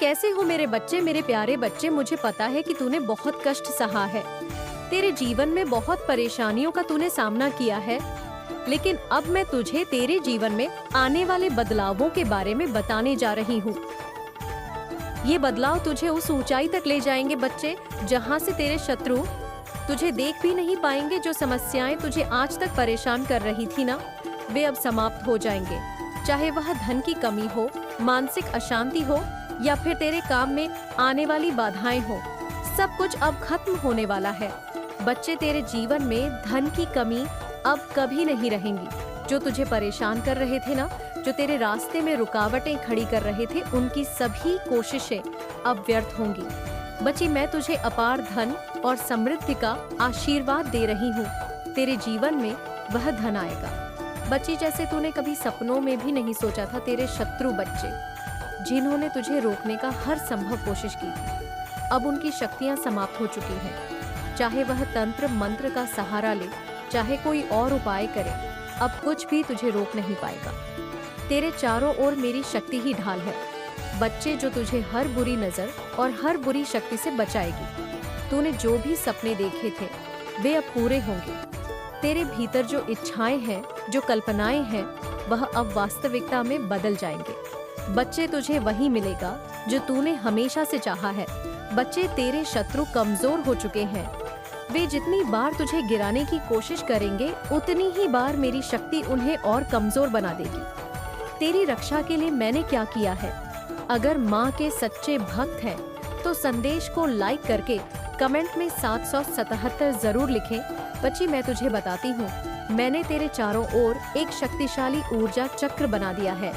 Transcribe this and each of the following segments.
कैसे हो मेरे बच्चे, मेरे प्यारे बच्चे। मुझे पता है कि तूने बहुत कष्ट सहा है, तेरे जीवन में बहुत परेशानियों का तूने सामना किया है, लेकिन अब मैं तुझे तेरे जीवन में आने वाले बदलावों के बारे में बताने जा रही हूँ। ये बदलाव तुझे उस ऊंचाई तक ले जाएंगे बच्चे, जहाँ से तेरे शत्रु तुझे देख भी नहीं पाएंगे। जो समस्याएं तुझे आज तक परेशान कर रही थी ना, वे अब समाप्त हो जाएंगे। चाहे वह धन की कमी हो, मानसिक अशांति हो, या फिर तेरे काम में आने वाली बाधाएं हो, सब कुछ अब खत्म होने वाला है। बच्चे, तेरे जीवन में धन की कमी अब कभी नहीं रहेंगी। जो तुझे परेशान कर रहे थे ना, जो तेरे रास्ते में रुकावटें खड़ी कर रहे थे, उनकी सभी कोशिशें अब व्यर्थ होंगी। बच्ची, मैं तुझे अपार धन और समृद्धि का आशीर्वाद दे रही हूँ। तेरे जीवन में वह धन आएगा। बच्ची, जैसे तूने कभी सपनों में भी नहीं सोचा था, तेरे शत्रु बच्चे, जिन्होंने तुझे रोकने का हर संभव कोशिश की थी, अब उनकी शक्तियां समाप्त हो चुकी हैं। चाहे वह तंत्र मंत्र का सहारा ले, चाहे कोई और उपाय करे, अब कुछ भी तुझे रोक नहीं पाएगा। तेरे चारों ओर मेरी शक्ति ही ढाल है बच्चे, जो तुझे हर बुरी नजर और हर बुरी शक्ति से बचाएगी। तूने जो भी सपने देखे थे, वे अब पूरे होंगे। तेरे भीतर जो इच्छाएं हैं, जो कल्पनाएं हैं, वह अब वास्तविकता में बदल जाएंगे। बच्चे, तुझे वही मिलेगा जो तूने हमेशा से चाहा है। बच्चे, तेरे शत्रु कमजोर हो चुके हैं। वे जितनी बार तुझे गिराने की कोशिश करेंगे, उतनी ही बार मेरी शक्ति उन्हें और कमजोर बना देगी। तेरी रक्षा के लिए मैंने क्या किया है? अगर माँ के सच्चे भक्त हैं, तो संदेश को लाइक करके कमेंट में 777 जरूर लिखें। बच्ची, मैं तुझे बताती हूँ, मैंने तेरे चारों ओर एक शक्तिशाली ऊर्जा चक्र बना दिया है।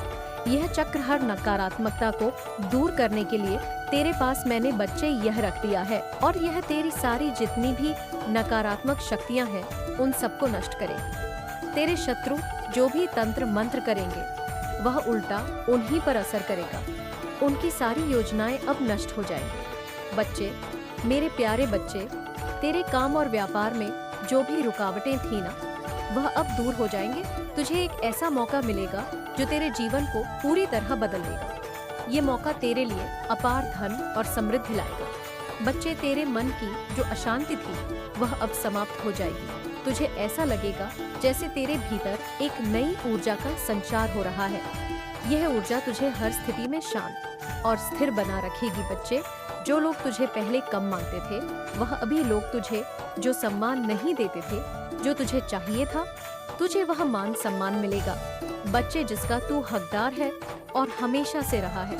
यह चक्र हर नकारात्मकता को दूर करने के लिए तेरे पास मैंने बच्चे यह रख दिया है, और यह तेरी सारी जितनी भी नकारात्मक शक्तियां हैं, उन सबको नष्ट करे। तेरे शत्रु जो भी तंत्र मंत्र करेंगे, वह उल्टा उन्हीं पर असर करेगा। उनकी सारी योजनाएं अब नष्ट हो जाएंगी। बच्चे, मेरे प्यारे बच्चे, तेरे काम और व्यापार में जो भी रुकावटें थी ना, वह अब दूर हो जाएंगे। तुझे एक ऐसा मौका मिलेगा जो तेरे जीवन को पूरी तरह बदल देगा। ये मौका तेरे लिए अपार धन और समृद्धि लाएगा। बच्चे, तेरे मन की जो अशांति थी, वह अब समाप्त हो जाएगी। तुझे ऐसा लगेगा जैसे तेरे भीतर एक नई ऊर्जा का संचार हो रहा है। यह ऊर्जा तुझे हर स्थिति में शांत और स्थिर बना रखेगी। बच्चे, जो लोग तुझे पहले कम मानते थे, वह अभी लोग तुझे जो सम्मान नहीं देते थे, जो तुझे चाहिए था, तुझे वह मान सम्मान मिलेगा। बच्चे, जिसका तू हकदार है और हमेशा से रहा है।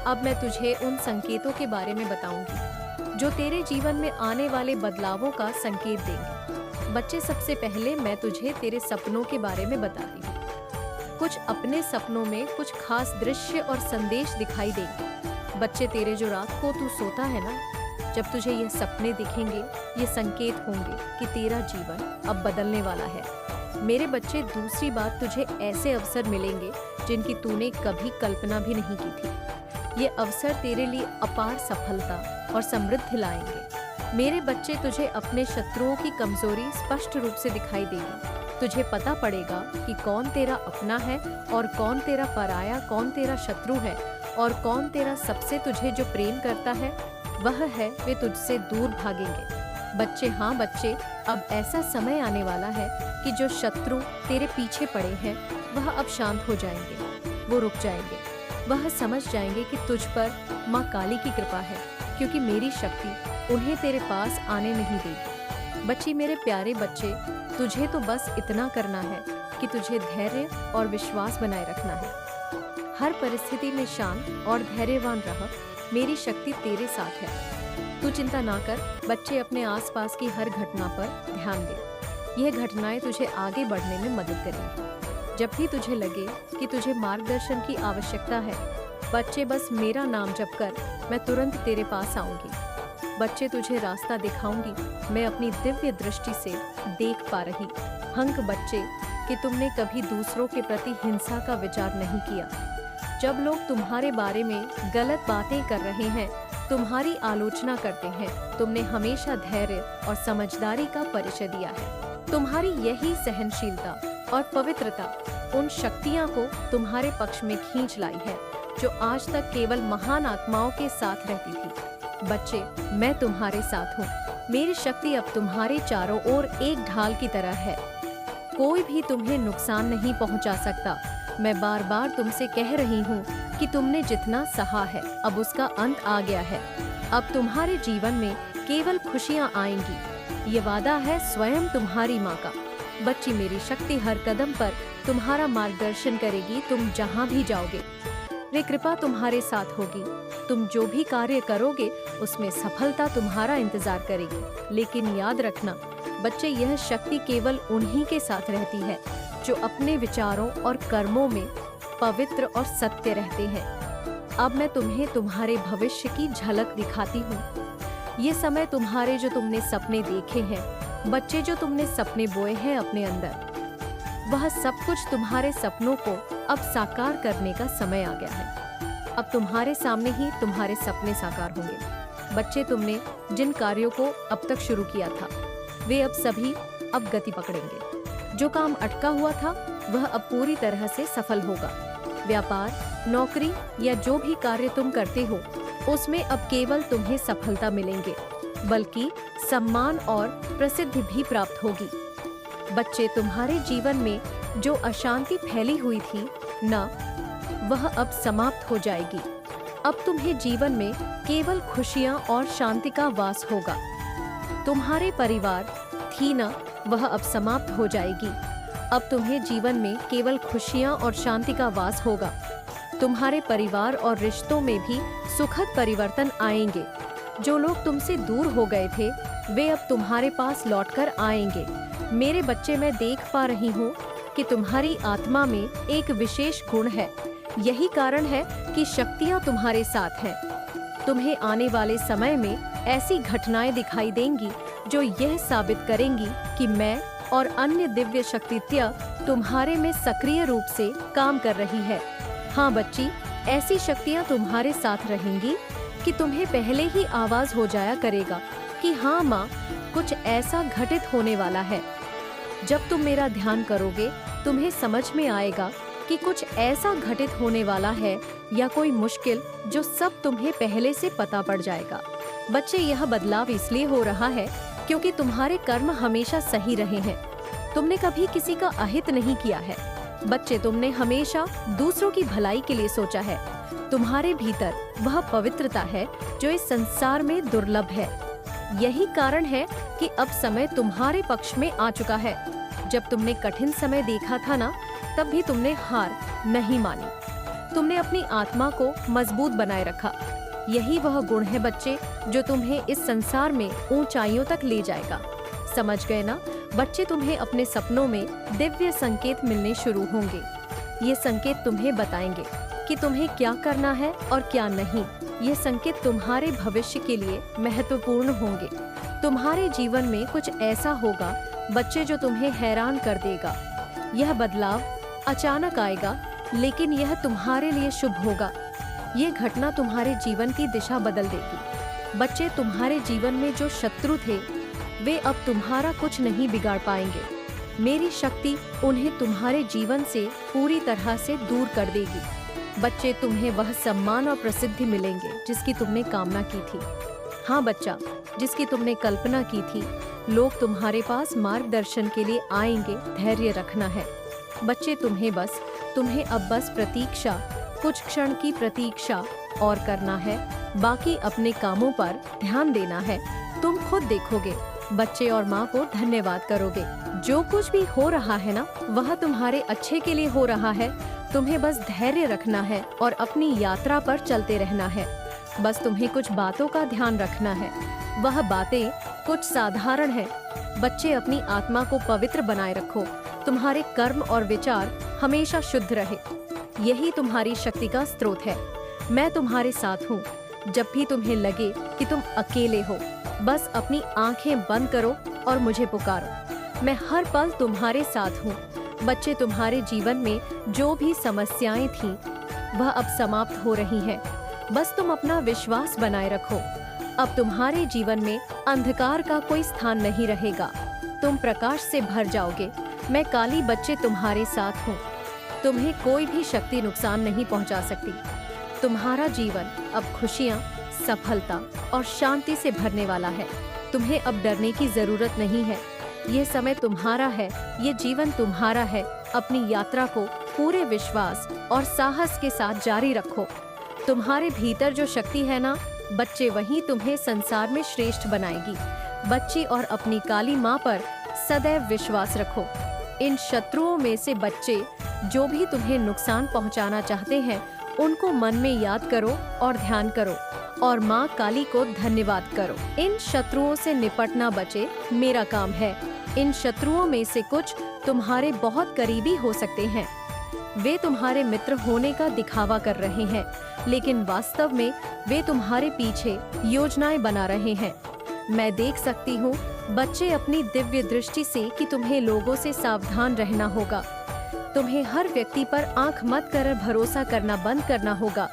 अब मैं तुझे उन संकेतों के बारे में बताऊंगी जो तेरे जीवन में आने वाले बदलावों का संकेत देंगे। बच्चे, सबसे पहले मैं तुझे तेरे सपनों के बारे में बताती हूँ। कुछ अपने सपनों में कुछ खास दृश्य और संदेश दिखाई देंगे। बच्चे, तेरे जो रात को तू सोता है ना, जब तुझे ये सपने दिखेंगे, ये संकेत होंगे कि तेरा जीवन अब बदलने वाला है। मेरे बच्चे, दूसरी बात, तुझे ऐसे अवसर मिलेंगे जिनकी तूने कभी कल्पना भी नहीं की थी। ये अवसर तेरे लिए अपार सफलता और समृद्धि लाएंगे। मेरे बच्चे, तुझे अपने शत्रुओं की कमजोरी स्पष्ट रूप से दिखाई देगी। तुझे पता पड़ेगा कि कौन तेरा अपना है और कौन तेरा पराया, कौन तेरा शत्रु है और कौन तेरा सबसे तुझे जो प्रेम करता है, वह है वे तुझसे दूर भागेंगे। बच्चे, हाँ बच्चे, अब ऐसा समय आने वाला है कि जो शत्रु तेरे पीछे पड़े हैं, वह अब शांत हो जाएंगे। वो रुक जाएंगे। वह समझ जाएंगे कि तुझ पर माँ काली की कृपा है, क्योंकि मेरी शक्ति उन्हें तेरे पास आने नहीं देगी। बच्ची, मेरे प्यारे बच्चे, तुझे तो बस इतना करना है कि तुझे धैर्य और विश्वास बनाए रखना है। हर परिस्थिति में शांत और धैर्यवान रह। मेरी शक्ति तेरे साथ है। तू चिंता ना कर। बच्चे, अपने आसपास की हर घटना पर ध्यान दे। यह घटनाएं तुझे आगे बढ़ने में मदद करेंगी। जब भी तुझे लगे कि तुझे मार्गदर्शन की आवश्यकता है, बच्चे, बस मेरा नाम जप कर, मैं तुरंत तेरे पास आऊंगी। बच्चे, तुझे रास्ता दिखाऊंगी। मैं अपनी दिव्य दृष्टि से देख पा रही हंक बच्चे कि तुमने कभी दूसरों के प्रति हिंसा का विचार नहीं किया। जब लोग तुम्हारे बारे में गलत बातें कर रहे हैं, तुम्हारी आलोचना करते हैं, तुमने हमेशा धैर्य और समझदारी का परिचय दिया है। तुम्हारी यही सहनशीलता और पवित्रता उन शक्तियां को तुम्हारे पक्ष में खींच लाई है। जो आज तक केवल महान आत्माओं के साथ रहती थी। बच्चे, मैं तुम्हारे साथ हूँ। मेरी शक्ति अब तुम्हारे चारों ओर एक ढाल की तरह है। कोई भी तुम्हें नुकसान नहीं पहुंचा सकता। मैं बार बार तुमसे कह रही हूँ कि तुमने जितना सहा है अब उसका अंत आ गया है। अब तुम्हारे जीवन में केवल खुशियाँ आएंगी। ये वादा है स्वयं तुम्हारी माँ का। बच्ची, मेरी शक्ति हर कदम पर तुम्हारा मार्गदर्शन करेगी। तुम जहाँ भी जाओगे वे कृपा तुम्हारे साथ होगी। तुम जो भी कार्य करोगे उसमें सफलता तुम्हारा इंतजार करेगी। लेकिन याद रखना बच्चे, यह शक्ति केवल उन्हीं के साथ रहती है जो अपने विचारों और कर्मों में पवित्र और सत्य रहते हैं। अब मैं तुम्हें तुम्हारे भविष्य की झलक दिखाती हूँ। ये समय तुम्हारे जो तुमने सपने देखे हैं, बच्चे जो तुमने सपने बोए हैं अपने अंदर, वह सब कुछ तुम्हारे सपनों को अब साकार करने का समय आ गया है। अब तुम्हारे सामने ही तुम्हारे सपने साकार होंगे। बच्चे, तुमने जिन कार्यों को अब तक शुरू किया था वे अब सभी अब गति पकड़ेंगे। जो काम अटका हुआ था वह अब पूरी तरह से सफल होगा। व्यापार, नौकरी या जो भी कार्य तुम करते हो उसमें अब केवल तुम्हें सफलता मिलेंगे, बल्कि सम्मान और प्रसिद्धि भी प्राप्त होगी। बच्चे, तुम्हारे जीवन में जो अशांति फैली हुई थी न, वह अब समाप्त हो जाएगी। अब तुम्हें जीवन में केवल खुशियां और शांति का वास होगा। तुम्हारे परिवार थी न, वह अब समाप्त हो जाएगी। अब तुम्हें जीवन में केवल खुशियां और शांति का वास होगा। तुम्हारे परिवार और रिश्तों में भी सुखद परिवर्तन आएंगे। जो लोग तुमसे दूर हो गए थे वे अब तुम्हारे पास लौटकर आएंगे। मेरे बच्चे, मैं देख पा रही हूँ कि तुम्हारी आत्मा में एक विशेष गुण है। यही कारण है कि शक्तियाँ तुम्हारे साथ हैं। तुम्हें आने वाले समय में ऐसी घटनाएं दिखाई देंगी जो यह साबित करेंगी कि मैं और अन्य दिव्य शक्तियाँ तुम्हारे में सक्रिय रूप से काम कर रही है। हाँ बच्ची, ऐसी शक्तियाँ तुम्हारे साथ रहेंगी कि तुम्हें पहले ही आवाज हो जाया करेगा कि हाँ माँ, कुछ ऐसा घटित होने वाला है। जब तुम मेरा ध्यान करोगे तुम्हें समझ में आएगा कि कुछ ऐसा घटित होने वाला है या कोई मुश्किल जो सब तुम्हें पहले से पता पड़ जाएगा। बच्चे, यह बदलाव इसलिए हो रहा है क्योंकि तुम्हारे कर्म हमेशा सही रहे हैं। तुमने कभी किसी का अहित नहीं किया है। बच्चे, तुमने हमेशा दूसरों की भलाई के लिए सोचा है। तुम्हारे भीतर वह पवित्रता है जो इस संसार में दुर्लभ है। यही कारण है कि अब समय तुम्हारे पक्ष में आ चुका है। जब तुमने कठिन समय देखा था ना, तब भी तुमने हार नहीं मानी। तुमने अपनी आत्मा को मजबूत बनाए रखा। यही वह गुण है बच्चे जो तुम्हें इस संसार में ऊंचाइयों तक ले जाएगा। समझ गए ना? बच्चे, तुम्हें अपने सपनों में दिव्य संकेत मिलने शुरू होंगे। ये संकेत तुम्हें बताएंगे कि तुम्हें क्या करना है और क्या नहीं। ये संकेत तुम्हारे भविष्य के लिए महत्वपूर्ण होंगे। तुम्हारे जीवन में कुछ ऐसा होगा बच्चे जो तुम्हें हैरान कर देगा। यह बदलाव अचानक आएगा, लेकिन यह तुम्हारे लिए शुभ होगा। ये घटना तुम्हारे जीवन की दिशा बदल देगी। बच्चे, तुम्हारे जीवन में जो शत्रु थे वे अब तुम्हारा कुछ नहीं बिगाड़ पाएंगे। मेरी शक्ति उन्हें तुम्हारे जीवन से पूरी तरह से दूर कर देगी। बच्चे, तुम्हें वह सम्मान और प्रसिद्धि मिलेंगे जिसकी तुमने कामना की थी। हाँ बच्चा, जिसकी तुमने कल्पना की थी। लोग तुम्हारे पास मार्गदर्शन के लिए आएंगे। धैर्य रखना है बच्चे। तुम्हें अब बस प्रतीक्षा, कुछ क्षण की प्रतीक्षा और करना है। बाकी अपने कामों पर ध्यान देना है। तुम खुद देखोगे बच्चे और माँ को धन्यवाद करोगे। जो कुछ भी हो रहा है ना, वह तुम्हारे अच्छे के लिए हो रहा है। तुम्हें बस धैर्य रखना है और अपनी यात्रा पर चलते रहना है। बस तुम्हें कुछ बातों का ध्यान रखना है। वह बातें कुछ साधारण है। बच्चे, अपनी आत्मा को पवित्र बनाए रखो। तुम्हारे कर्म और विचार हमेशा शुद्ध रहे। यही तुम्हारी शक्ति का स्रोत है। मैं तुम्हारे साथ हूँ। जब भी तुम्हें लगे कि तुम अकेले हो, बस अपनी आंखें बंद करो और मुझे पुकारो। मैं हर पल तुम्हारे साथ हूँ। बच्चे, तुम्हारे जीवन में जो भी समस्याएं थीं, वह अब समाप्त हो रही हैं। बस तुम अपना विश्वास बनाए रखो। अब तुम्हारे जीवन में अंधकार का कोई स्थान नहीं रहेगा। तुम प्रकाश से भर जाओगे। मैं काली बच्चे तुम्हारे साथ हूँ। तुम्हें कोई भी शक्ति नुकसान नहीं पहुँचा सकती। तुम्हारा जीवन अब खुशियाँ, सफलता और शांति से भरने वाला है। तुम्हें अब डरने की जरूरत नहीं है। ये समय तुम्हारा है, ये जीवन तुम्हारा है। अपनी यात्रा को पूरे विश्वास और साहस के साथ जारी रखो। तुम्हारे भीतर जो शक्ति है ना बच्चे, वही तुम्हें संसार में श्रेष्ठ बनाएगी। बच्चे और अपनी काली माँ पर सदैव विश्वास रखो। इन शत्रुओं में से बच्चे जो भी तुम्हें नुकसान पहुंचाना चाहते हैं, उनको मन में याद करो और ध्यान करो और माँ काली को धन्यवाद करो। इन शत्रुओं से निपटना बच्चे मेरा काम है। इन शत्रुओं में से कुछ तुम्हारे बहुत करीबी हो सकते हैं। वे तुम्हारे मित्र होने का दिखावा कर रहे हैं, लेकिन वास्तव में वे तुम्हारे पीछे योजनाएं बना रहे हैं। मैं देख सकती हूँ बच्चे अपनी दिव्य दृष्टि से कि तुम्हें लोगों से सावधान रहना होगा। तुम्हें हर व्यक्ति पर आंख मत कर भरोसा करना बंद करना होगा।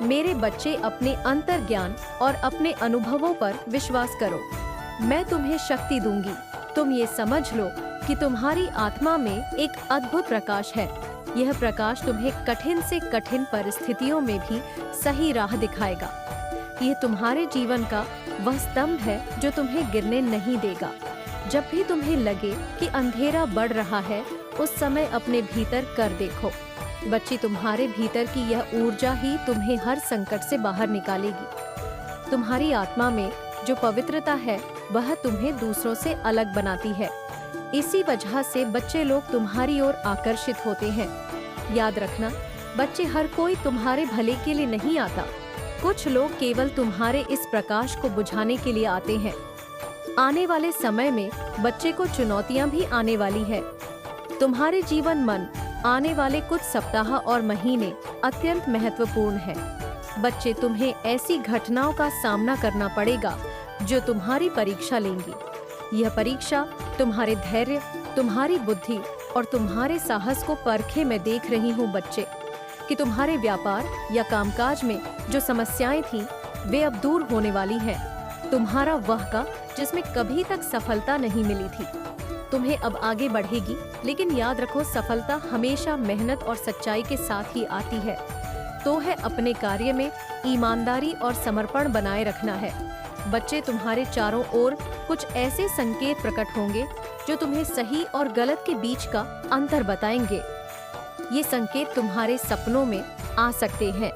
मेरे बच्चे, अपने अंतर ज्ञान और अपने अनुभवों पर विश्वास करो। मैं तुम्हें शक्ति दूंगी। तुम ये समझ लो कि तुम्हारी आत्मा में एक अद्भुत प्रकाश है। यह प्रकाश तुम्हें कठिन से कठिन परिस्थितियों में भी सही राह दिखाएगा। ये तुम्हारे जीवन का वह स्तंभ है जो तुम्हें गिरने नहीं देगा। जब भी तुम्हें लगे कि अंधेरा बढ़ रहा है, उस समय अपने भीतर कर देखो। बच्ची, तुम्हारे भीतर की यह ऊर्जा ही तुम्हें हर संकट से बाहर निकालेगी। तुम्हारी आत्मा में जो पवित्रता है, वह तुम्हें दूसरों से अलग बनाती है। इसी वजह से बच्चे लोग तुम्हारी ओर आकर्षित होते हैं। याद रखना बच्चे, हर कोई तुम्हारे भले के लिए नहीं आता। कुछ लोग केवल तुम्हारे इस प्रकाश को बुझाने के लिए आते हैं। आने वाले समय में बच्चे को चुनौतियां भी आने वाली है। तुम्हारे जीवन मन आने वाले कुछ सप्ताह और महीने अत्यंत महत्वपूर्ण है। बच्चे, तुम्हें ऐसी घटनाओं का सामना करना पड़ेगा जो तुम्हारी परीक्षा लेंगी। यह परीक्षा तुम्हारे धैर्य, तुम्हारी बुद्धि और तुम्हारे साहस को परखे। मैं देख रही हूँ बच्चे कि तुम्हारे व्यापार या कामकाज में जो समस्याएं थीं, वे अब दूर होने वाली हैं। तुम्हारा वह का जिसमें कभी तक सफलता नहीं मिली थी, तुम्हें अब आगे बढ़ेगी। लेकिन याद रखो, सफलता हमेशा मेहनत और सच्चाई के साथ ही आती है। तो है अपने कार्य में ईमानदारी और समर्पण बनाए रखना है। बच्चे, तुम्हारे चारों ओर कुछ ऐसे संकेत प्रकट होंगे जो तुम्हें सही और गलत के बीच का अंतर बताएंगे। ये संकेत तुम्हारे सपनों में आ सकते हैं,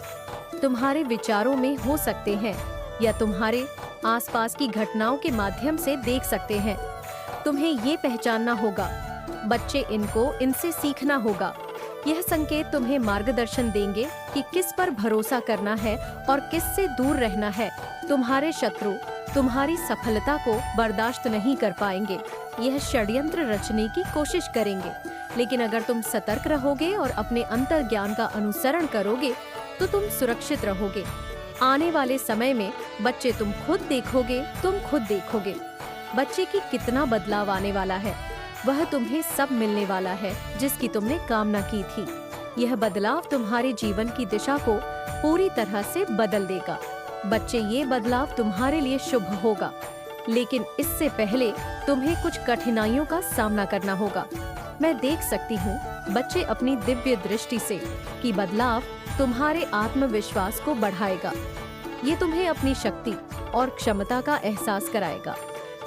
तुम्हारे विचारों में हो सकते हैं, या तुम्हारे आसपास की घटनाओं के माध्यम से देख सकते हैं। तुम्हें ये पहचानना होगा बच्चे, इनसे सीखना होगा। यह संकेत तुम्हें मार्गदर्शन देंगे कि किस पर भरोसा करना है और किस से दूर रहना है। तुम्हारे शत्रु तुम्हारी सफलता को बर्दाश्त नहीं कर पाएंगे। यह षड्यंत्र रचने की कोशिश करेंगे, लेकिन अगर तुम सतर्क रहोगे और अपने अंतर ज्ञान का अनुसरण करोगे तो तुम सुरक्षित रहोगे। आने वाले समय में बच्चे, तुम खुद देखोगे बच्चे की कितना बदलाव आने वाला है। वह तुम्हें सब मिलने वाला है जिसकी तुमने कामना की थी। यह बदलाव तुम्हारे जीवन की दिशा को पूरी तरह से बदल देगा। बच्चे, ये बदलाव तुम्हारे लिए शुभ होगा, लेकिन इससे पहले तुम्हें कुछ कठिनाइयों का सामना करना होगा। मैं देख सकती हूँ बच्चे अपनी दिव्य दृष्टि से कि बदलाव तुम्हारे आत्मविश्वास को बढ़ाएगा। ये तुम्हें अपनी शक्ति और क्षमता का एहसास कराएगा।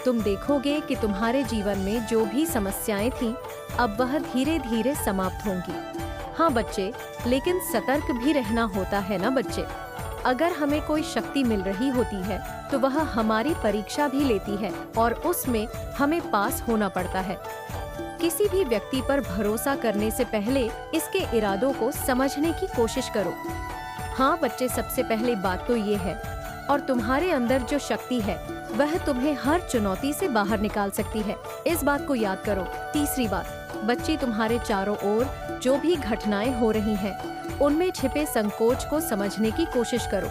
तुम देखोगे कि तुम्हारे जीवन में जो भी समस्याएं थीं, अब वह धीरे धीरे समाप्त होंगी। हाँ बच्चे, लेकिन सतर्क भी रहना होता है ना बच्चे। अगर हमें कोई शक्ति मिल रही होती है तो वह हमारी परीक्षा भी लेती है और उसमें हमें पास होना पड़ता है। किसी भी व्यक्ति पर भरोसा करने से पहले इसके इरादों को समझने की कोशिश करो। हाँ बच्चे, सबसे पहले बात तो ये है, और तुम्हारे अंदर जो शक्ति है वह तुम्हें हर चुनौती से बाहर निकाल सकती है। इस बात को याद करो। तीसरी बात, बच्चे, तुम्हारे चारों ओर जो भी घटनाएं हो रही हैं, उनमें छिपे संकोच को समझने की कोशिश करो।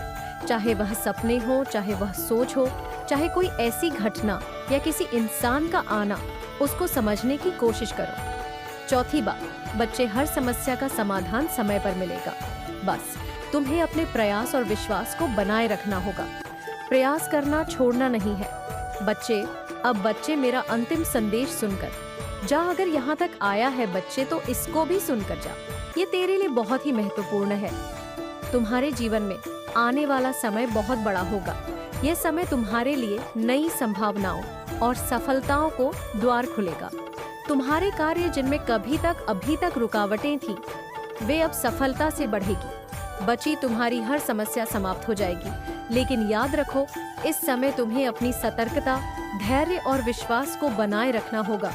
चाहे वह सपने हो, चाहे वह सोच हो, चाहे कोई ऐसी घटना या किसी इंसान का आना, उसको समझने की कोशिश करो। चौथी बात, बच्चे, हर समस्या का समाधान समय पर मिलेगा। बस तुम्हें अपने प्रयास और विश्वास को बनाए रखना होगा। प्रयास करना छोड़ना नहीं है। बच्चे, अब बच्चे, मेरा अंतिम संदेश सुनकर जा। अगर यहाँ तक आया है बच्चे, तो इसको भी सुनकर जा। ये तेरे लिए बहुत ही महत्वपूर्ण है। तुम्हारे जीवन में आने वाला समय बहुत बड़ा होगा। यह समय तुम्हारे लिए नई संभावनाओं और सफलताओं को द्वार खुलेगा। तुम्हारे कार्य जिनमें अभी तक रुकावटें थी, वे अब सफलता से बढ़ेगी। बची तुम्हारी हर समस्या समाप्त हो जाएगी। लेकिन याद रखो, इस समय तुम्हें अपनी सतर्कता, धैर्य और विश्वास को बनाए रखना होगा।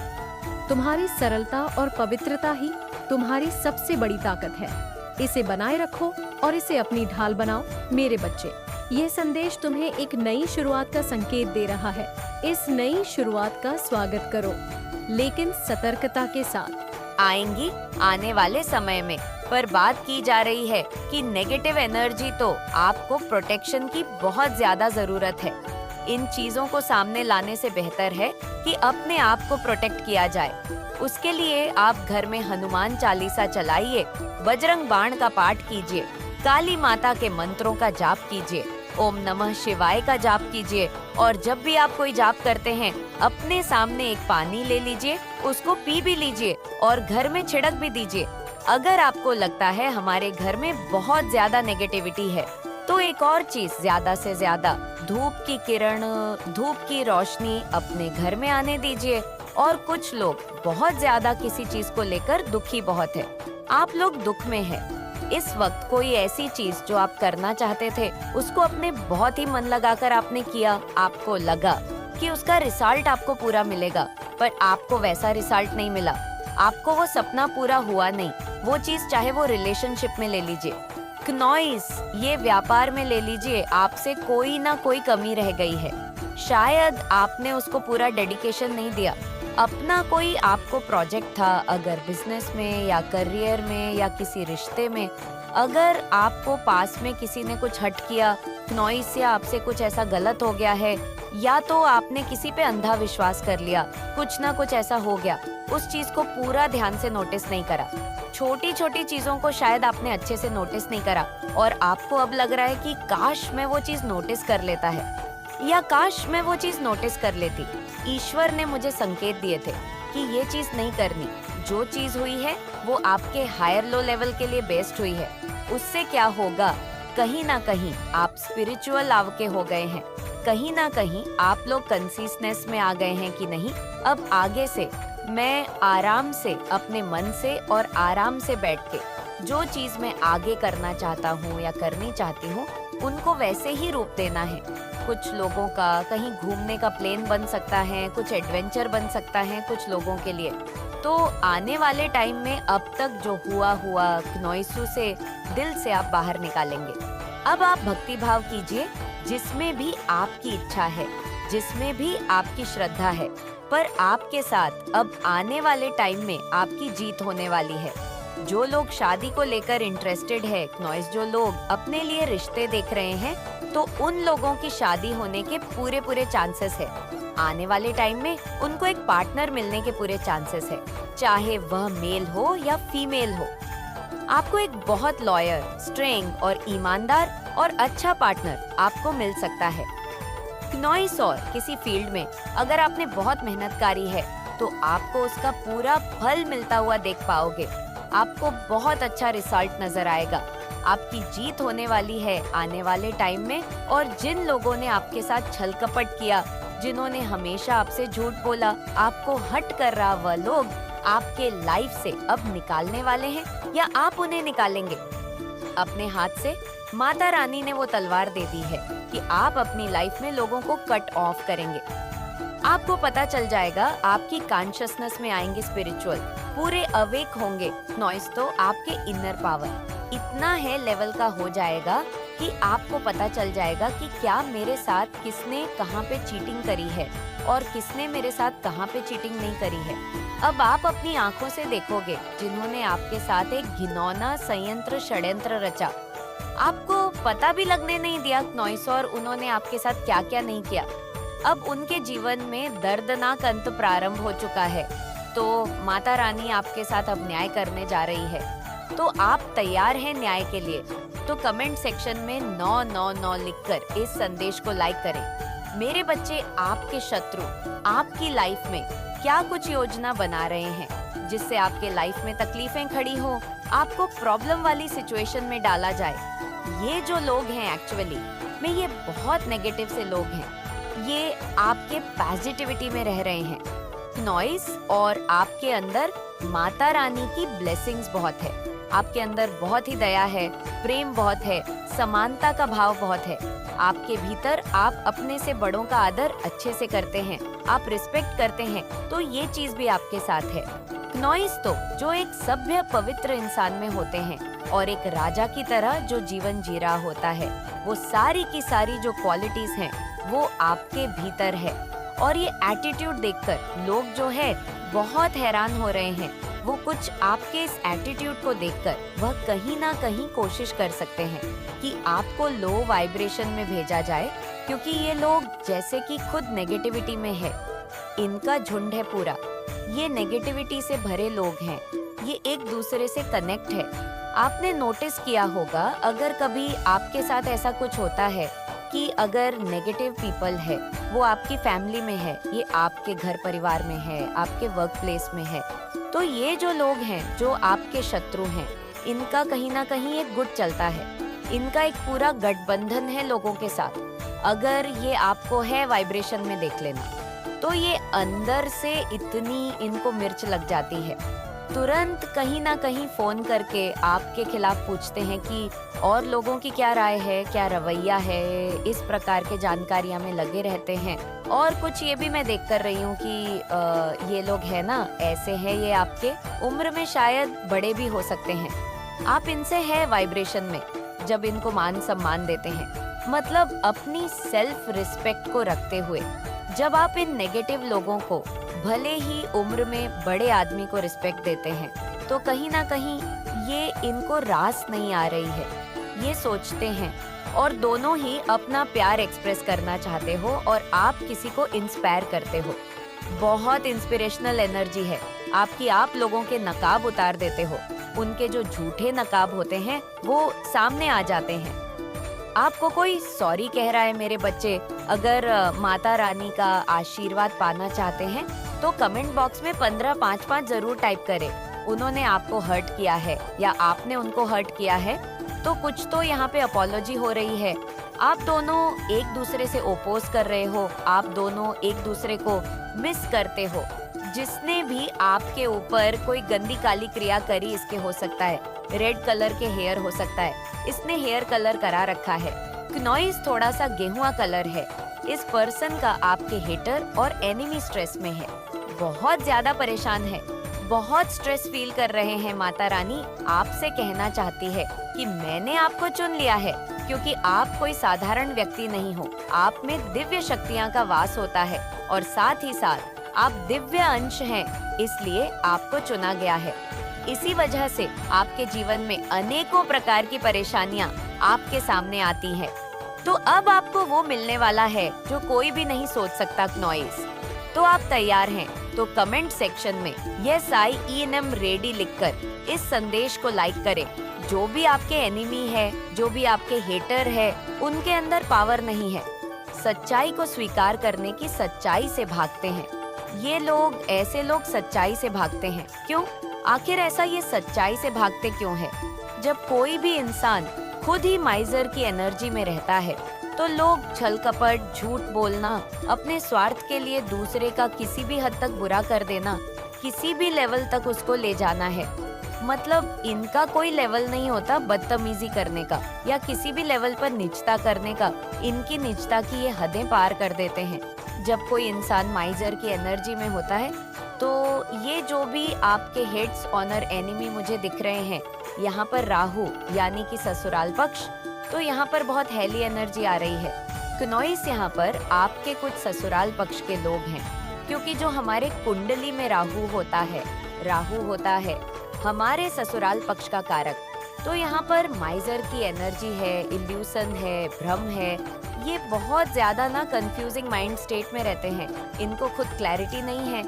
तुम्हारी सरलता और पवित्रता ही तुम्हारी सबसे बड़ी ताकत है। इसे बनाए रखो और इसे अपनी ढाल बनाओ। मेरे बच्चे, यह संदेश तुम्हें एक नई शुरुआत का संकेत दे रहा है। इस नई शुरुआत का स्वागत करो, लेकिन सतर्कता के साथ। आएंगी आने वाले समय में, पर बात की जा रही है कि नेगेटिव एनर्जी तो आपको प्रोटेक्शन की बहुत ज्यादा जरूरत है। इन चीजों को सामने लाने से बेहतर है कि अपने आप को प्रोटेक्ट किया जाए। उसके लिए आप घर में हनुमान चालीसा चलाइए, बजरंग बाण का पाठ कीजिए, काली माता के मंत्रों का जाप कीजिए, ओम नमः शिवाय का जाप कीजिए। और जब भी आप कोई जाप करते हैं, अपने सामने एक पानी ले लीजिए, उसको पी भी लीजिए और घर में छिड़क भी दीजिए। अगर आपको लगता है हमारे घर में बहुत ज्यादा नेगेटिविटी है, तो एक और चीज, ज्यादा से ज्यादा धूप की किरण, धूप की रोशनी अपने घर में आने दीजिए। और कुछ लोग बहुत ज्यादा किसी चीज को लेकर दुखी बहुत है। आप लोग दुख में हैं। इस वक्त कोई ऐसी चीज जो आप करना चाहते थे, उसको अपने बहुत ही मन लगाकर आपने किया, आपको लगा कि उसका रिजल्ट आपको पूरा मिलेगा, पर आपको वैसा रिजल्ट नहीं मिला। आपको वो सपना पूरा हुआ नहीं। वो चीज चाहे वो रिलेशनशिप में ले लीजिए, क्नॉइस ये व्यापार में ले लीजिए, आपसे कोई ना कोई कमी रह गई है। शायद आपने उसको पूरा डेडिकेशन नहीं दिया। अपना कोई आपको प्रोजेक्ट था, अगर बिजनेस में या करियर में या किसी रिश्ते में, अगर आपको पास में किसी ने कुछ हट किया, नॉइस या आपसे कुछ ऐसा गलत हो गया है, या तो आपने किसी पे अंधा विश्वास कर लिया, कुछ ना कुछ ऐसा हो गया, उस चीज को पूरा ध्यान से नोटिस नहीं करा। छोटी छोटी चीजों को शायद आपने अच्छे से नोटिस नहीं करा और आपको अब लग रहा है कि काश मैं वो चीज नोटिस कर लेता है, या काश मैं वो चीज नोटिस कर लेती। ईश्वर ने मुझे संकेत दिए थे कि ये चीज नहीं करनी। जो चीज हुई है वो आपके हायर लो लेवल के लिए बेस्ट हुई है। उससे क्या होगा, कहीं ना कहीं आप स्पिरिचुअल आवके हो गए हैं, कहीं ना कहीं आप लोग कंसिस्टेंस में आ गए हैं कि नहीं, अब आगे से मैं आराम से अपने मन से और आराम से बैठ के जो चीज मैं आगे करना चाहता हूँ या करनी चाहती हूँ, उनको वैसे ही रूप देना है। कुछ लोगों का कहीं घूमने का प्लान बन सकता है, कुछ एडवेंचर बन सकता है कुछ लोगों के लिए। तो आने वाले टाइम में अब तक जो हुआ नॉइसू से दिल से आप बाहर निकालेंगे। अब आप भक्ति भाव कीजिए, जिसमें भी आपकी इच्छा है, जिसमें भी आपकी श्रद्धा है, पर आपके साथ अब आने वाले टाइम में आपकी जीत होने वाली है। जो लोग शादी को लेकर इंटरेस्टेड है, नॉइस जो लोग अपने लिए रिश्ते देख रहे हैं, तो उन लोगों की शादी होने के पूरे चांसेस है। आने वाले टाइम में उनको एक पार्टनर मिलने के पूरे चांसेस है, चाहे वह मेल हो या फीमेल हो। आपको एक बहुत लॉयल, स्ट्रेंग और ईमानदार और अच्छा पार्टनर आपको मिल सकता है। नॉइस और किसी फील्ड में अगर आपने बहुत मेहनत करी है, तो आपको उसका पूरा फल मिलता हुआ देख पाओगे। आपको बहुत अच्छा रिजल्ट नजर आएगा। आपकी जीत होने वाली है आने वाले टाइम में। और जिन लोगों ने आपके साथ छल कपट किया, जिन्होंने हमेशा आपसे झूठ बोला, आपको हट कर रहा, वह लोग आपके लाइफ से अब निकालने वाले हैं, या आप उन्हें निकालेंगे। अपने हाथ से माता रानी ने वो तलवार दे दी है कि आप अपनी लाइफ में लोगों को कट ऑफ करेंगे। आपको पता चल जाएगा, आपकी कॉन्शियसनेस में आएंगे स्पिरिचुअल, पूरे अवेक होंगे। नॉइस तो आपके इनर पावर इतना है लेवल का हो जाएगा कि आपको पता चल जाएगा कि क्या मेरे साथ किसने कहाँ पे चीटिंग करी है और किसने मेरे साथ कहाँ पे चीटिंग नहीं करी है। अब आप अपनी आंखों से देखोगे जिन्होंने आपके साथ एक घिनौना संयंत्र षड्यंत्र रचा। आपको पता भी लगने नहीं दिया नॉइस और उन्होंने आपके साथ क्या क्या नहीं किया। अब उनके जीवन में दर्दनाक अंत प्रारंभ हो चुका है, तो माता रानी आपके साथ अब न्याय करने जा रही है। तो आप तैयार हैं न्याय के लिए? तो कमेंट सेक्शन में 999 लिखकर इस संदेश को लाइक करें। मेरे बच्चे, आपके शत्रु आपकी लाइफ में क्या कुछ योजना बना रहे हैं जिससे आपके लाइफ में तकलीफें खड़ी हो, आपको प्रॉब्लम वाली सिचुएशन में डाला जाए। ये जो लोग हैं एक्चुअली में, ये बहुत नेगेटिव से लोग हैं, ये आपके पॉजिटिविटी में रह रहे हैं। नॉइस और आपके अंदर माता रानी की ब्लेसिंग्स बहुत है, आपके अंदर बहुत ही दया है, प्रेम बहुत है, समानता का भाव बहुत है। आपके भीतर आप अपने से बड़ों का आदर अच्छे से करते हैं, आप रिस्पेक्ट करते हैं, तो ये चीज भी आपके साथ है। नॉइस तो जो एक सभ्य पवित्र इंसान में होते हैं और एक राजा की तरह जो जीवन जी रहा होता है, वो सारी की सारी जो क्वालिटीज हैं वो आपके भीतर है। और ये एटीट्यूड देखकर लोग जो है बहुत हैरान हो रहे हैं। वो कुछ आपके इस एटीट्यूड को देखकर वह कहीं ना कहीं कोशिश कर सकते हैं कि आपको लो वाइब्रेशन में भेजा जाए, क्योंकि ये लोग जैसे कि खुद नेगेटिविटी में है, इनका झुंड है पूरा, ये नेगेटिविटी से भरे लोग हैं, ये एक दूसरे से कनेक्ट है। आपने नोटिस किया होगा, अगर कभी आपके साथ ऐसा कुछ होता है कि अगर नेगेटिव पीपल है, वो आपकी फैमिली में है, ये आपके घर परिवार में है, आपके वर्क प्लेस में है, तो ये जो लोग हैं जो आपके शत्रु हैं, इनका कहीं ना कहीं एक गुट चलता है, इनका एक पूरा गठबंधन है लोगों के साथ। अगर ये आपको है वाइब्रेशन में देख लेना, तो ये अंदर से इतनी इनको मिर्च लग जाती है, तुरंत कहीं ना कहीं फोन करके आपके खिलाफ पूछते हैं कि और लोगों की क्या राय है, क्या रवैया है, इस प्रकार के जानकारियां में लगे रहते हैं। और कुछ ये भी मैं देख कर रही हूँ कि ये लोग है ना, ऐसे हैं, ये आपके उम्र में शायद बड़े भी हो सकते हैं, आप इनसे है वाइब्रेशन में जब इनको मान सम्मान देते हैं, मतलब अपनी सेल्फ रिस्पेक्ट को रखते हुए जब आप इन नेगेटिव लोगों को, भले ही उम्र में बड़े आदमी को रिस्पेक्ट देते हैं, तो कहीं ना कहीं ये इनको रास नहीं आ रही है, ये सोचते हैं और दोनों ही अपना प्यार एक्सप्रेस करना चाहते हो और आप किसी को इंस्पायर करते हो। बहुत इंस्पिरेशनल एनर्जी है आपकी, आप लोगों के नकाब उतार देते हो, उनके जो झूठे नकाब होते हैं वो सामने आ जाते हैं। आपको कोई सॉरी कह रहा है मेरे बच्चे, अगर माता रानी का आशीर्वाद पाना चाहते हैं तो कमेंट बॉक्स में 1555 जरूर टाइप करें। उन्होंने आपको हर्ट किया है या आपने उनको हर्ट किया है, तो कुछ तो यहाँ पे अपॉलॉजी हो रही है। आप दोनों एक दूसरे से ओपोज कर रहे हो, आप दोनों एक दूसरे को मिस करते हो। जिसने भी आपके ऊपर कोई गंदी काली क्रिया करी, इसके हो सकता है रेड कलर के हेयर हो सकता है, इसने हेयर कलर करा रखा है, नॉइस थोड़ा सा गेहुआ कलर है, इस पर्सन का आपके हेटर और एनिमी स्ट्रेस में है, बहुत ज्यादा परेशान है, बहुत स्ट्रेस फील कर रहे हैं। माता रानी आपसे कहना चाहती है कि मैंने आपको चुन लिया है, क्योंकि आप कोई साधारण व्यक्ति नहीं हो, आप में दिव्य शक्तियाँ का वास होता है और साथ ही साथ आप दिव्य अंश हैं, इसलिए आपको चुना गया है। इसी वजह से आपके जीवन में अनेकों प्रकार की परेशानियां आपके सामने आती हैं। तो अब आपको वो मिलने वाला है जो कोई भी नहीं सोच सकता, नॉइस। तो आप तैयार हैं? तो कमेंट सेक्शन में यस आई ENM रेडी लिखकर इस संदेश को लाइक करें। जो भी आपके एनिमी है, जो भी आपके हेटर है, उनके अंदर पावर नहीं है। सच्चाई को स्वीकार करने की सच्चाई से भागते हैं ये लोग। ऐसे लोग सच्चाई से भागते हैं क्यों? आखिर ऐसा ये सच्चाई से भागते क्यों है? जब कोई भी इंसान खुद ही माइजर की एनर्जी में रहता है तो लोग छल कपट, झूठ बोलना, अपने स्वार्थ के लिए दूसरे का किसी भी हद तक बुरा कर देना, किसी भी लेवल तक उसको ले जाना है। मतलब इनका कोई लेवल नहीं होता बदतमीजी करने का या किसी भी लेवल पर नीचता करने का। इनकी नीचता की ये हदें पार कर देते हैं। जब कोई इंसान माइजर की एनर्जी में होता है तो ये जो भी आपके हेड्स ऑनर एनिमी मुझे दिख रहे हैं, यहाँ पर राहु यानी कि ससुराल पक्ष, तो यहाँ पर बहुत हेली एनर्जी आ रही है। क्नॉइस यहाँ पर आपके कुछ ससुराल पक्ष के लोग हैं, क्योंकि जो हमारे कुंडली में राहु होता है हमारे ससुराल पक्ष का कारक। तो यहाँ पर माइजर की एनर्जी है, इल्यूशन है, भ्रम है। ये बहुत ज्यादा ना कंफ्यूजिंग माइंड स्टेट में रहते हैं, इनको खुद क्लैरिटी नहीं है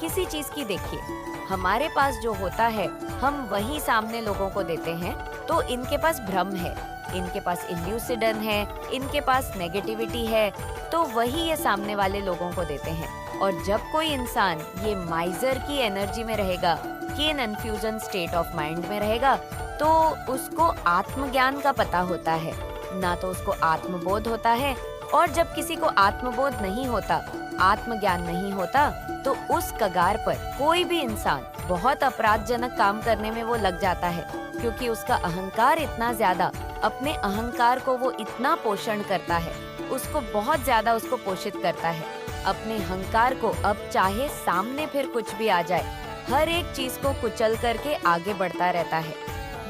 किसी चीज की। देखिए, हमारे पास जो होता है हम वही सामने लोगों को देते हैं, तो इनके पास भ्रम है, इनके पास इल्यूसिडन है, इनके पास नेगेटिविटी है, तो वही ये सामने वाले लोगों को देते हैं। और जब कोई इंसान ये माइजर की एनर्जी में रहेगा, कि इन इन्फ्यूजन स्टेट ऑफ माइंड में रहेगा, तो उसको आत्मज्ञान का पता होता है, ना तो उसको आत्मबोध होता है। और जब किसी को आत्मबोध नहीं होता, आत्मज्ञान नहीं होता, तो उस कगार पर कोई भी इंसान बहुत अपराधजनक काम करने में वो लग जाता है, क्योंकि उसका अहंकार इतना ज्यादा, अपने अहंकार को वो इतना पोषण करता है, उसको बहुत ज्यादा उसको पोषित करता है। अपने अहंकार को अब चाहे सामने फिर कुछ भी आ जाए, हर एक चीज को कुचल करके आगे बढ़ता रहता है।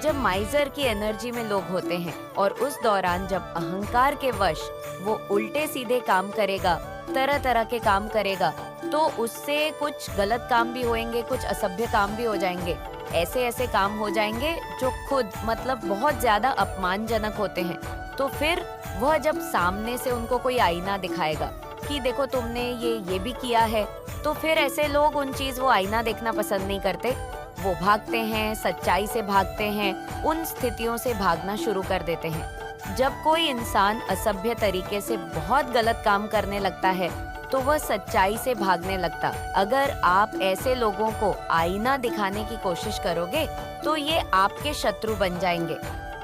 जब माइजर की एनर्जी में लोग होते हैं और उस दौरान जब अहंकार के वश वो उल्टे सीधे काम करेगा, तरह तरह के काम करेगा, तो उससे कुछ गलत काम भी होंगे, कुछ असभ्य काम भी हो जाएंगे। ऐसे ऐसे काम हो जाएंगे जो खुद मतलब बहुत ज्यादा अपमानजनक होते हैं। तो फिर वह जब सामने से उनको कोई आईना दिखाएगा कि देखो तुमने ये भी किया है, तो फिर ऐसे लोग उन चीज वो आईना देखना पसंद नहीं करते, वो भागते हैं, सच्चाई से भागते हैं, उन स्थितियों से भागना शुरू कर देते हैं। जब कोई इंसान असभ्य तरीके से बहुत गलत काम करने लगता है, तो वह सच्चाई से भागने लगता। अगर आप ऐसे लोगों को आईना दिखाने की कोशिश करोगे, तो ये आपके शत्रु बन जाएंगे।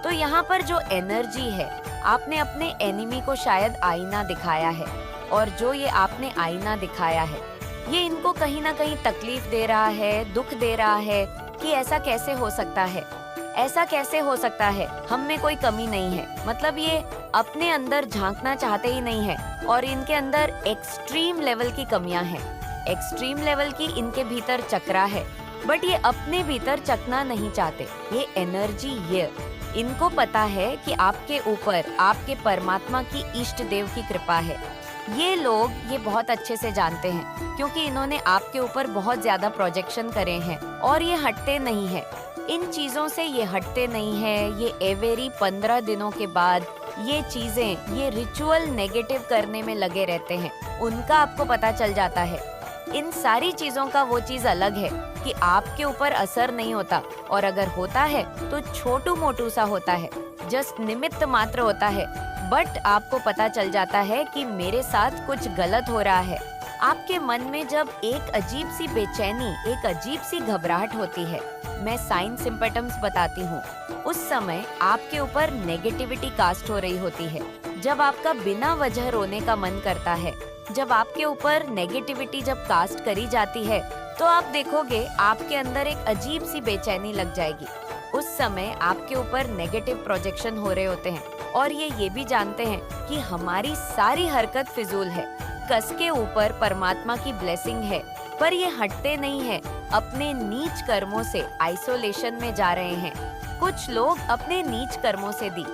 तो यहाँ पर जो एनर्जी है, आपने अपने एनिमी को शायद आईना दिखाया है, और जो ये आपने आईना दिखाया है, ये इनको कहीं ना कहीं तकलीफ दे रहा है, दुख दे रहा है कि ऐसा कैसे हो सकता है, ऐसा कैसे हो सकता है, हम में कोई कमी नहीं है। मतलब ये अपने अंदर झांकना चाहते ही नहीं है, और इनके अंदर एक्सट्रीम लेवल की कमियां हैं, एक्सट्रीम लेवल की इनके भीतर चक्रा है, बट ये अपने भीतर चकना नहीं चाहते। ये एनर्जी, ये इनको पता है कि आपके ऊपर आपके परमात्मा की इष्ट देव की कृपा है। ये लोग ये बहुत अच्छे से जानते हैं, क्योंकि इन्होंने आपके ऊपर बहुत ज्यादा प्रोजेक्शन करे हैं, और ये हटते नहीं है इन चीजों से, ये हटते नहीं है। ये एवरी 15 दिनों के बाद ये चीजें, ये रिचुअल नेगेटिव करने में लगे रहते हैं। उनका आपको पता चल जाता है। इन सारी चीजों का वो चीज अलग है कि आपके ऊपर असर नहीं होता, और अगर होता है तो छोटू मोटू सा होता है, जस्ट निमित्त मात्र होता है। बट आपको पता चल जाता है कि मेरे साथ कुछ गलत हो रहा है। आपके मन में जब एक अजीब सी बेचैनी, एक अजीब सी घबराहट होती है, मैं साइन सिम्पटम्स बताती हूँ, उस समय आपके ऊपर नेगेटिविटी कास्ट हो रही होती है। जब आपका बिना वजह रोने का मन करता है, जब आपके ऊपर नेगेटिविटी जब कास्ट करी जाती है, तो आप देखोगे आपके अंदर एक अजीब सी बेचैनी लग जाएगी। उस समय आपके ऊपर नेगेटिव प्रोजेक्शन हो रहे होते हैं, और ये भी जानते हैं कि हमारी सारी हरकत फिजूल है, कस के ऊपर परमात्मा की ब्लेसिंग है, पर ये हटते नहीं है, अपने नीच कर्मों से आइसोलेशन में जा रहे हैं। कुछ लोग अपने नीच कर्मों से दी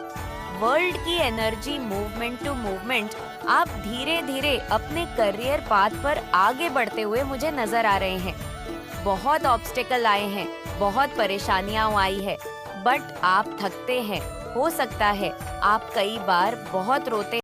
वर्ल्ड की एनर्जी, मूवमेंट टू मूवमेंट, आप धीरे धीरे अपने करियर पाथ पर आगे बढ़ते हुए मुझे नजर आ रहे हैं। बहुत ऑब्स्टेकल आए हैं, बहुत परेशानियां आई है, बट आप थकते हैं। हो सकता है आप कई बार बहुत रोते